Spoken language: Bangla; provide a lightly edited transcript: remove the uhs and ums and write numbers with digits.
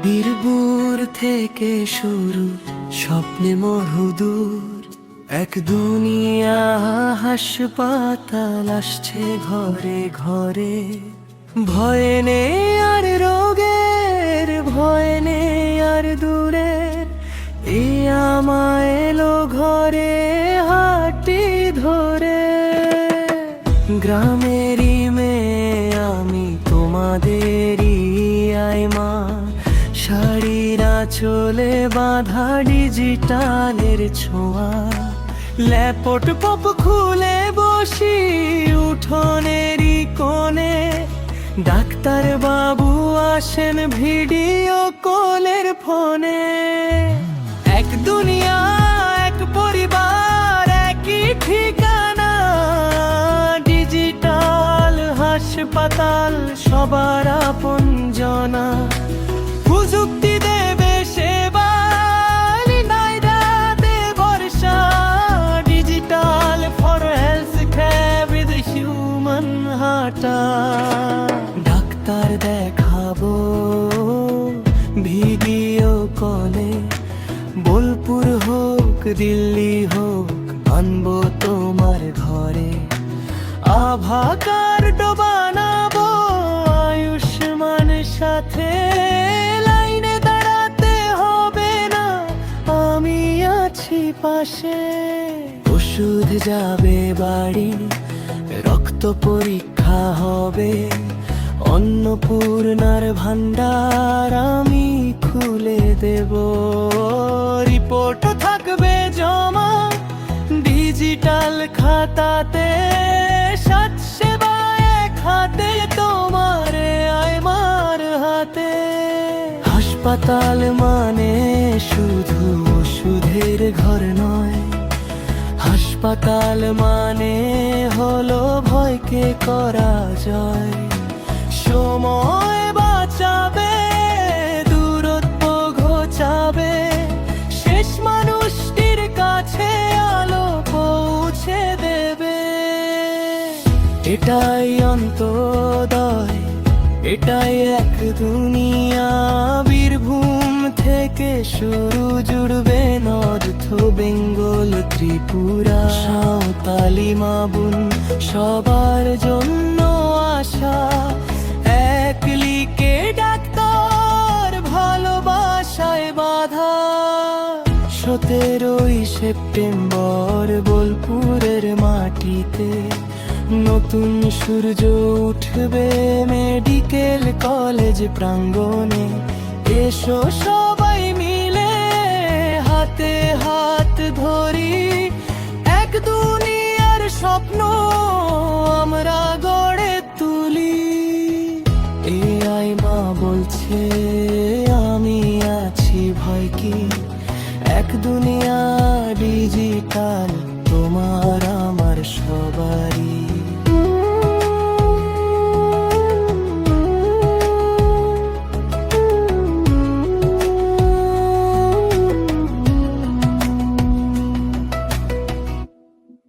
বীরপুর থেকে শুরু স্বপ্নে মহদূর, এক দুনিয়া হাসপাতাল আসছে ঘরে ঘরে। ভয় নেই আর রোগের, ভয় নেই আর দূরের, এ আমায় এলো ঘরে হাঁটি ধরে। গ্রামেরই মেয়ে আমি, তোমাদেরই আইমা, শাড়িরা চলে বাঁধা ডিজিটালের ছোঁয়া। ল্যাপট পপ খুলে বসি উঠোনেরই কোণে, ডাক্তার বাবু আসেন ভিডিও কলের ফোনে। এক দুনিয়া এক পরিবার একই ঠিকানা, ডিজিটাল হাসপাতাল সবার আপনজনা। প্রযুক্তি দেবে সেবা, নাই রাতে বর্ষা, digital for health care with human হার্টা। ডাক্তার দেখাবো ভিডিও কলে, বোলপুর হোক দিল্লি হোক আনবো তোমার ঘরে। আভা কার্ড বানাবো আয়ুষ্মান সাথে, লাইনে দাঁড়াতে হবে না, আমি আছি পাশে। ওষুধ যাবে বাড়ি, রক্ত পরীক্ষা হবে, অন্নপূর্ণার ভান্ডার আমি খুলে দেব। রিপোর্ট থাকবে জমা ডিজিটাল খাতাতে, স্বাস্থ্যসেবা এক হাতে তোমার আইমার হাতে। হাসপাতাল মানে শুধু ওষুধের ঘর নয়, হাসপাতাল মানে হলো ভয়কে করা যায়। সময় বাঁচাবে, দূরত্ব ঘোচাবে, শেষ মানুষটির কাছে আলো পৌঁছে দেবে। এটাই অন্তোদয়, এটাই এক দুনিয়া। বীরভূম থেকে শুরু, জুড়বে নর্থ বেঙ্গল ত্রিপুরা। সাঁওতালি মা বোন সবার জন্য আশা, এক লিকে ডাক্তার ভালোবাসায় বাঁধা। 17ই সেপ্টেম্বর বোলপুরের মাটিতে নতুন সূর্য উঠবে মেডিকেল কলেজ প্রাঙ্গণে। এসো সবাই মিলে হাতে হাত ধরি, এক দুনিয়ার স্বপ্ন আমরা গড়ে তুলি। এ আইমা বলছে আমি আছি, ভয় কি, এক দুনিয়া ডিজিটাল তোমার আমার সবার।